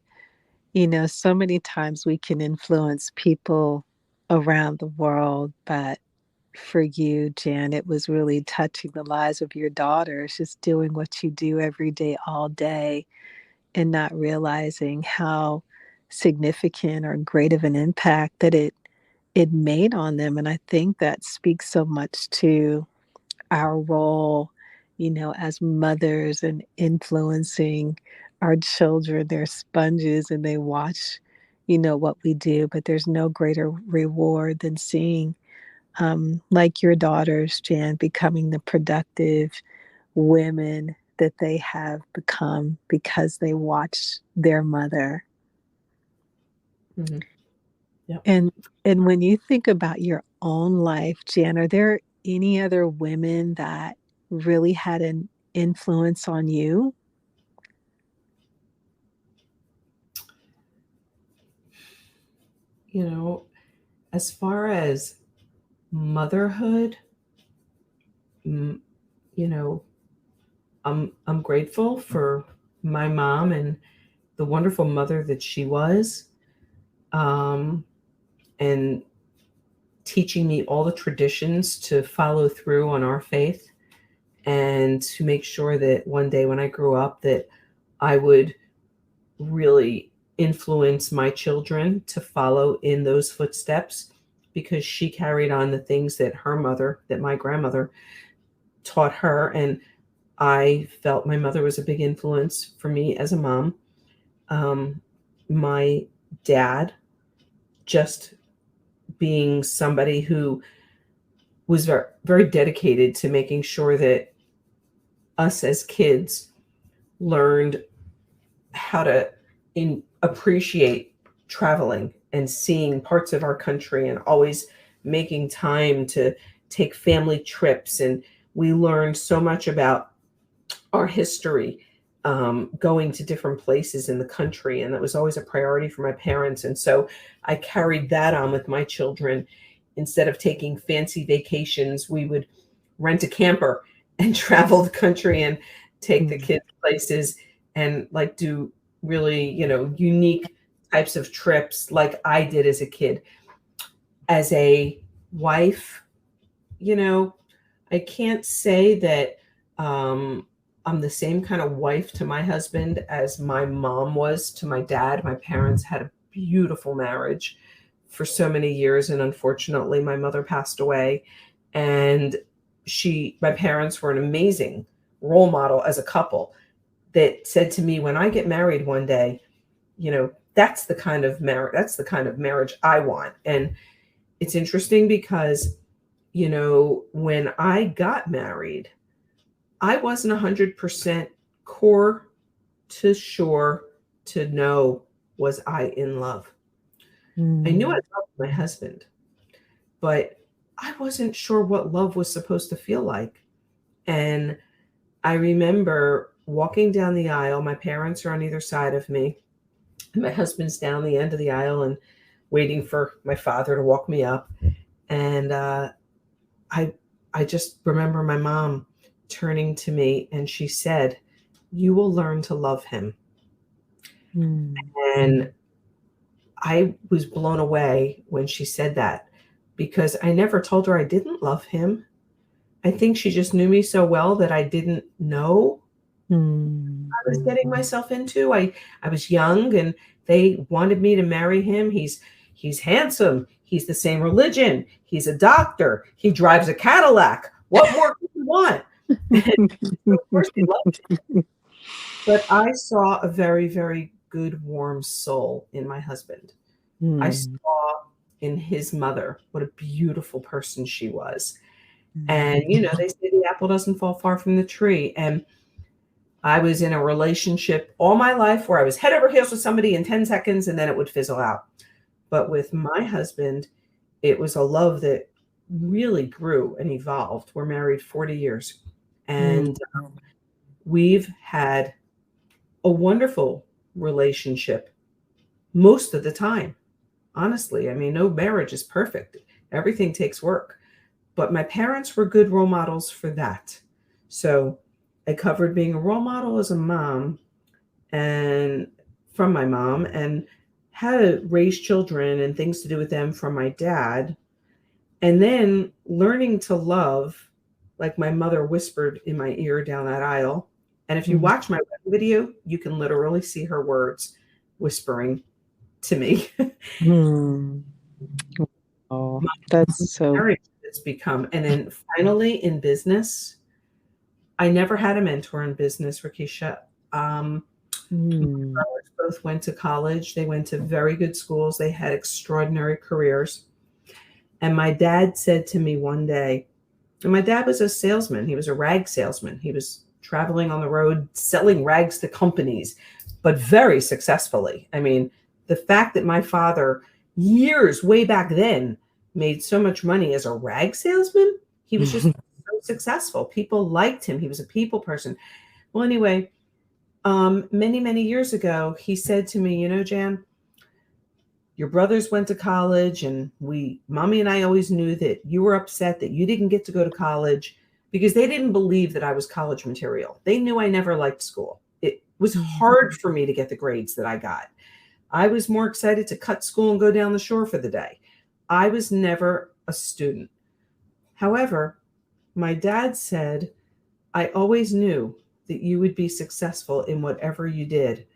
S1: so many times we can influence people around the world, but for you, Jan, it was really touching the lives of your daughters, just doing what you do every day, all day, and not realizing how significant or great of an impact that it made on them. And I think that speaks so much to our role, as mothers and influencing our children. They're sponges and they watch, what we do, but there's no greater reward than seeing, like your daughters, Jan, becoming the productive women that they have become because they watched their mother.
S2: Yep.
S1: And when you think about your own life, Jan, are there any other women that really had an influence on you?
S2: As far as motherhood, I'm grateful for my mom and the wonderful mother that she was, and teaching me all the traditions to follow through on our faith, and to make sure that one day when I grew up that I would really influence my children to follow in those footsteps, because she carried on the things that her mother, that my grandmother taught her. And I felt my mother was a big influence for me as a mom. My dad, just being somebody who was very, very dedicated to making sure that us as kids learned how to appreciate traveling and seeing parts of our country, and always making time to take family trips. And we learned so much about our history, going to different places in the country. And that was always a priority for my parents. And so I carried that on with my children. Instead of taking fancy vacations, we would rent a camper and travel the country and take the kids places, and like do really, unique types of trips like I did as a kid. As a wife, I can't say that Um, I'm the same kind of wife to my husband as my mom was to my dad. My parents had a beautiful marriage for so many years, and unfortunately, my mother passed away. And my parents were an amazing role model as a couple that said to me, when I get married one day, that's the kind of marriage I want. And it's interesting because, when I got married, I wasn't 100% core to sure to know, was I in love? I knew I
S1: Mm.
S2: loved my husband, but I wasn't sure what love was supposed to feel like. And I remember walking down the aisle. My parents are on either side of me. And my husband's down the end of the aisle and waiting for my father to walk me up. And I I just remember my mom turning to me and she said, "You will learn to love him."
S1: Mm.
S2: And I was blown away when she said that because I never told her I didn't love him. I think she just knew me so well that I didn't know
S1: Mm.
S2: I was getting myself into. I was young and they wanted me to marry him. He's handsome. He's the same religion. He's a doctor. He drives a Cadillac. What more could you want? Of course he loved me. But I saw a very, very good, warm soul in my husband. I
S1: Mm.
S2: saw in his mother what a beautiful person she was.
S1: Mm.
S2: And, they say the apple doesn't fall far from the tree. And I was in a relationship all my life where I was head over heels with somebody in 10 seconds and then it would fizzle out. But with my husband, it was a love that really grew and evolved. We're married 40 years and we've had a wonderful relationship most of the time. Honestly, I mean, no marriage is perfect. Everything takes work. But my parents were good role models for that. So I covered being a role model as a mom and from my mom, and how to raise children and things to do with them from my dad. And then learning to love, like my mother whispered in my ear down that aisle. And if you
S1: Mm.
S2: watch my video, you can literally see her words whispering to me.
S1: Mm. Oh,
S2: My
S1: that's so.
S2: marriage has become, and then finally in business, I never had a mentor in business, Rekishia. My
S1: Mm.
S2: brothers both went to college. They went to very good schools. They had extraordinary careers. And my dad said to me one day, and my dad was a salesman. He was a rag salesman. He was traveling on the road selling rags to companies, but very successfully. I mean, the fact that my father, years way back then, made so much money as a rag salesman, he was just so successful. People liked him. He was a people person. Well, anyway, many, many years ago, he said to me, Jan, your brothers went to college, and mommy and I always knew that you were upset that you didn't get to go to college because they didn't believe that I was college material. They knew I never liked school. It was hard for me to get the grades that I got. I was more excited to cut school and go down the shore for the day. I was never a student. However, my dad said, I always knew that you would be successful in whatever you did.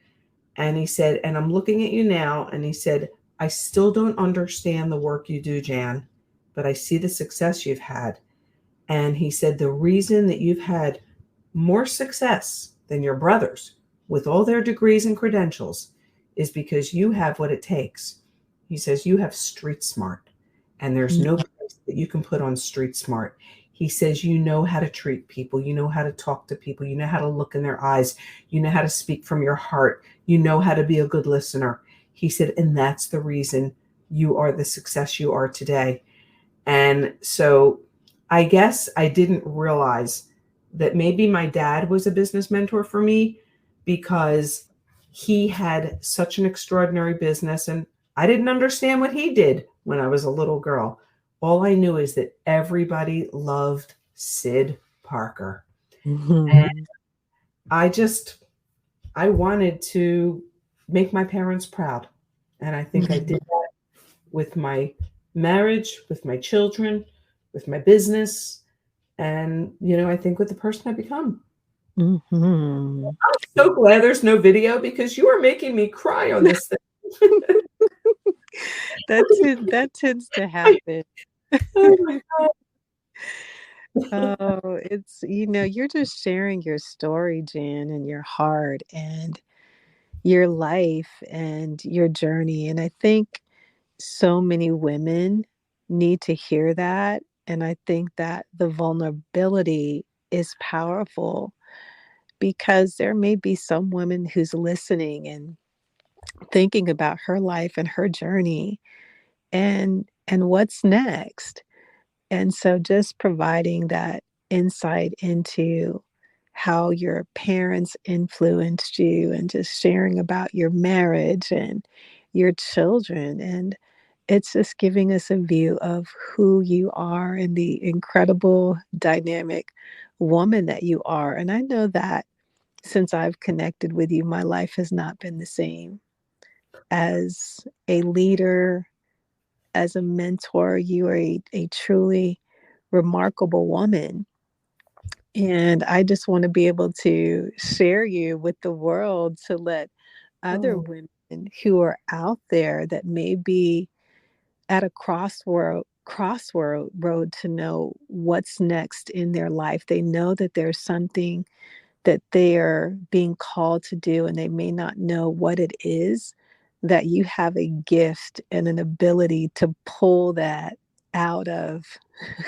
S2: And he said, and I'm looking at you now, and he said, I still don't understand the work you do, Jan, but I see the success you've had. And he said, the reason that you've had more success than your brothers with all their degrees and credentials is because you have what it takes. He says, you have street smart, and there's no price that you can put on street smart. He says, you know how to treat people. You know how to talk to people. You know how to look in their eyes. You know how to speak from your heart. You know how to be a good listener. He said, and that's the reason you are the success you are today. And so I guess I didn't realize that maybe my dad was a business mentor for me because he had such an extraordinary business and I didn't understand what he did when I was a little girl. All I knew is that everybody loved Sid Parker. And
S1: Mhm.
S2: I wanted to make my parents proud. And I think I did that with my marriage, with my children, with my business. And, I think with the person I become.
S1: Mm-hmm.
S2: I'm so glad there's no video because you are making me cry on this thing.
S1: That tends to happen.
S2: Oh my God.
S1: Oh, you're just sharing your story, Jan, and your heart and your life and your journey. And I think so many women need to hear that. And I think that the vulnerability is powerful because there may be some woman who's listening and thinking about her life and her journey and what's next. And so just providing that insight into how your parents influenced you and just sharing about your marriage and your children. And it's just giving us a view of who you are and the incredible dynamic woman that you are. And I know that since I've connected with you, my life has not been the same. As a leader, as a mentor, you are a truly remarkable woman. And I just want to be able to share you with the world to let other
S2: Oh,
S1: women who are out there that may be at a crossroad road to know what's next in their life. They know that there's something that they are being called to do and they may not know what it is, that you have a gift and an ability to pull that out of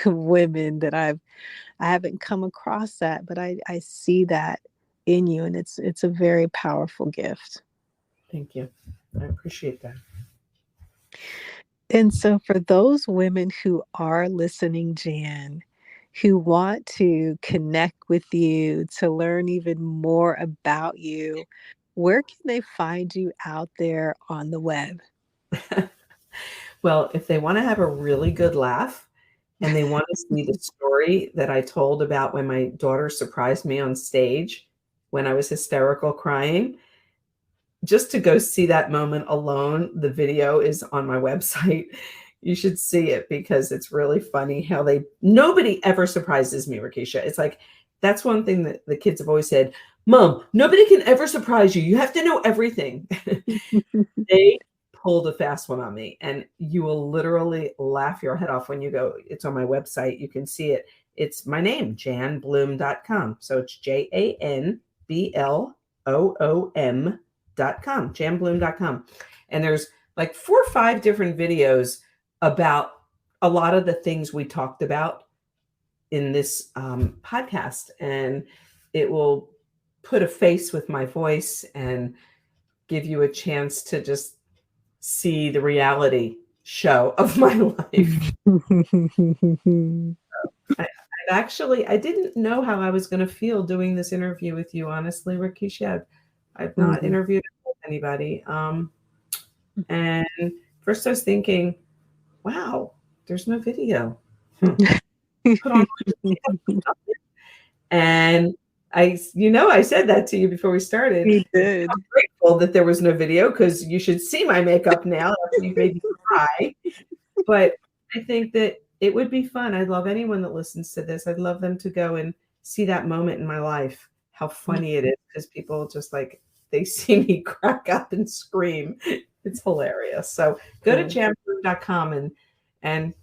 S1: women that I haven't come across that, but I see that in you, and it's a very powerful gift.
S2: thank you. I appreciate that.
S1: And so for those women who are listening, Jan, who want to connect with you, to learn even more about you, where can they find you out there on the web?
S2: Well, if they want to have a really good laugh and they want to see the story that I told about when my daughter surprised me on stage when I was hysterical crying, just to go see that moment alone, the video is on my website. You should see it because it's really funny how nobody ever surprises me, Rekishia. It's like, that's one thing that the kids have always said, Mom, nobody can ever surprise you. You have to know everything. They pulled a fast one on me, and you will literally laugh your head off when you go. It's on my website. You can see it. It's my name, janbloom.com. So it's JANBLOOM.com, janbloom.com. And there's like 4 or 5 different videos about a lot of the things we talked about in this podcast. And it will put a face with my voice and give you a chance to just see the reality show of my life. I didn't know how I was going to feel doing this interview with you, honestly, Rekishia. I've not
S1: Mhm.
S2: interviewed with anybody. And first I was thinking, wow, there's no video. Put on and I said that to you before we started.
S1: You did.
S2: I'm grateful that there was no video because you should see my makeup now after you've made me cry. But I think that it would be fun. I'd love anyone that listens to this. I'd love them to go and see that moment in my life, how funny it is because people just like they see me crack up and scream. It's hilarious. So go to
S1: Oh.
S2: jamproof.com and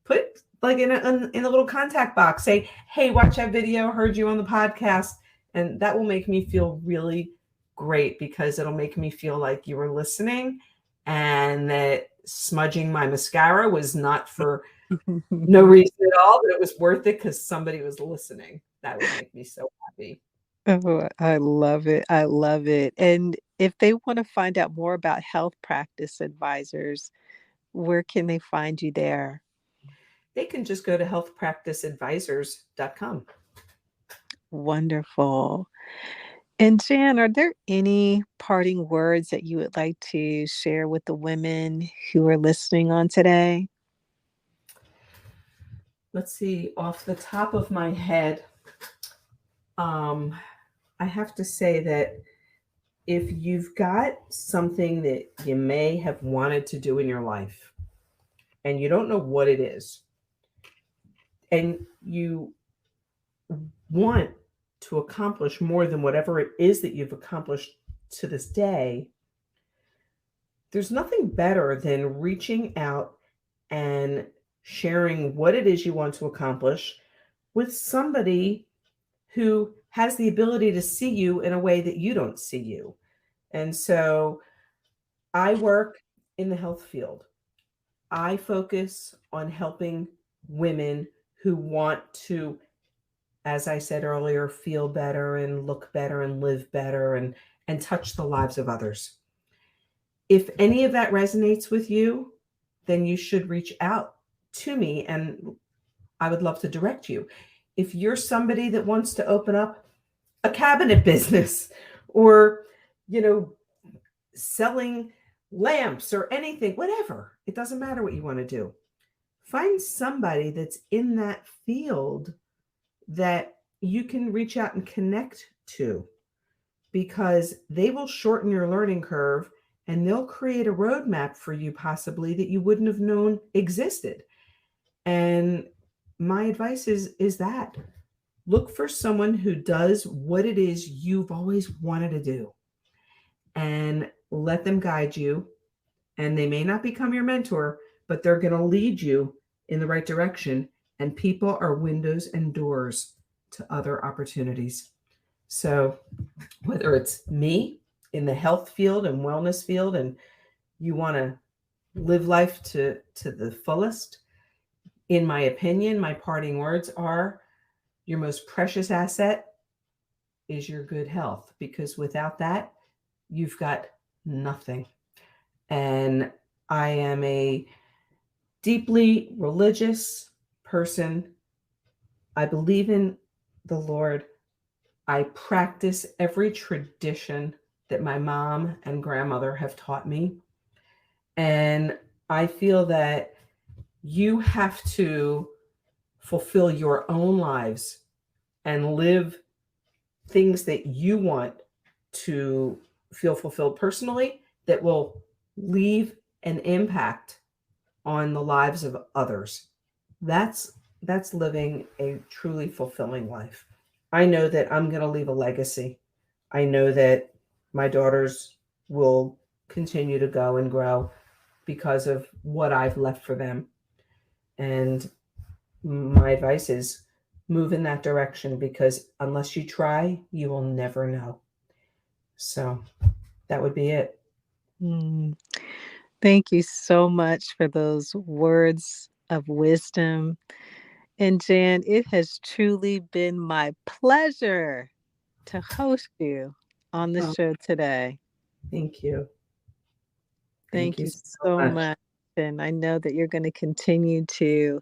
S2: put like in a little contact box, say, hey, watch that video, heard you on the podcast. And that will make me feel really great because it'll make me feel like you were listening and that smudging my mascara was not for no reason at all, but it was worth it because somebody was listening. That would make me so happy.
S1: Oh, I love it. I love it. And if they want to find out more about health practice advisors, where can they find you there?
S2: They can just go to healthpracticeadvisors.com.
S1: Wonderful. And Jan, are there any parting words that you would like to share with the women who are listening on today?
S2: Let's see, off the top of my head, um, I have to say that if you've got something that you may have wanted to do in your life and you don't know what it is, and you want to accomplish more than whatever it is that you've accomplished to this day, there's nothing better than reaching out and sharing what it is you want to accomplish with somebody who has the ability to see you in a way that you don't see you. And so I work in the health field. I focus on helping women who want to, as I said earlier, feel better and look better and live better and touch the lives of others. If any of that resonates with you, then you should reach out to me and I would love to direct you. If you're somebody that wants to open up a cabinet business or, selling lamps or anything, whatever, it doesn't matter what you want to do. Find somebody that's in that field that you can reach out and connect to, because they will shorten your learning curve and they'll create a roadmap for you possibly that you wouldn't have known existed. And my advice is that look for someone who does what it is you've always wanted to do and let them guide you. And they may not become your mentor, but they're going to lead you in the right direction. And people are windows and doors to other opportunities. So whether it's me in the health field and wellness field, and you want to live life to the fullest, in my opinion, my parting words are your most precious asset is your good health, because without that, you've got nothing. And I am a deeply religious person. I believe in the Lord. I practice every tradition that my mom and grandmother have taught me. And I feel that you have to fulfill your own lives and live things that you want to feel fulfilled personally that will leave an impact on the lives of others. That's living a truly fulfilling life. I know that I'm going to leave a legacy. I know that my daughters will continue to go and grow because of what I've left for them. And my advice is move in that direction, because unless you try, you will never know. So that would be it.
S1: Thank you so much for those words of wisdom. And Jan, it has truly been my pleasure to host you on the show today.
S2: Thank you.
S1: Thank you so much. And I know that you're going to continue to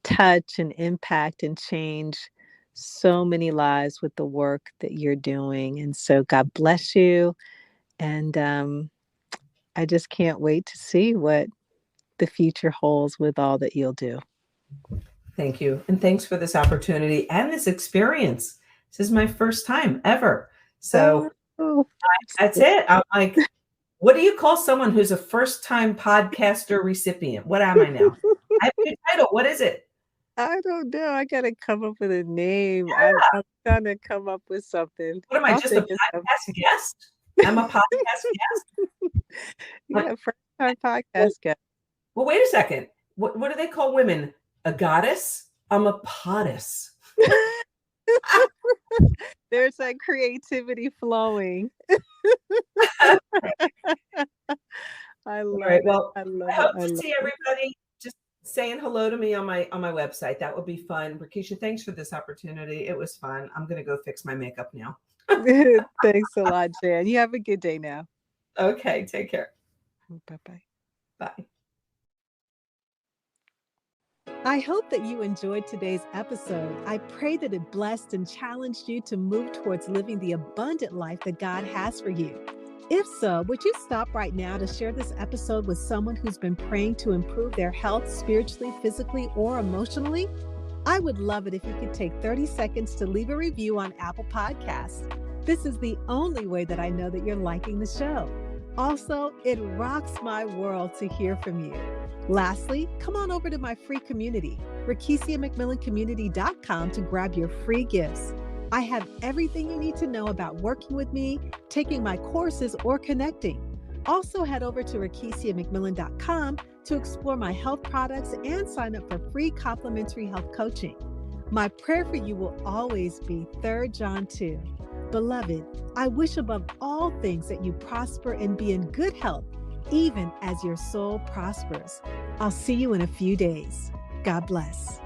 S1: touch and impact and change so many lives with the work that you're doing. And so God bless you. And I just can't wait to see what the future holds with all that you'll do.
S2: Thank you. And thanks for this opportunity and this experience. This is my first time ever. So that's it. I'm like, what do you call someone who's a first-time podcaster recipient? What am I now? I have a new title. What is it?
S1: I don't know. I got to come up with a name. Yeah. I'm trying to come up with something.
S2: What am I, just a podcast guest? I'm a podcast guest?
S1: Yeah, first-time podcast guest.
S2: Well, wait a second. What do they call women? A goddess? I'm a poddess.
S1: There's that creativity flowing. I love it.
S2: Well, I hope to see everybody just saying hello to me on my website. That would be fun. Rekishia, thanks for this opportunity. It was fun. I'm going to go fix my makeup now.
S1: Thanks a lot, Jan. You have a good day now.
S2: Okay, take care.
S1: Bye-bye.
S2: Bye.
S1: I hope that you enjoyed today's episode. I pray that it blessed and challenged you to move towards living the abundant life that God has for you. If so, would you stop right now to share this episode with someone who's been praying to improve their health spiritually, physically, or emotionally? I would love it if you could take 30 seconds to leave a review on Apple Podcasts. This is the only way that I know that you're liking the show. Also, it rocks my world to hear from you. Lastly, come on over to my free community, RekishiaMcMillanCommunity.com, to grab your free gifts. I have everything you need to know about working with me, taking my courses, or connecting. Also, head over to RekishiaMcMillan.com to explore my health products and sign up for free complimentary health coaching. My prayer for you will always be 3 John 2. Beloved, I wish above all things that you prosper and be in good health, even as your soul prospers. I'll see you in a few days. God bless.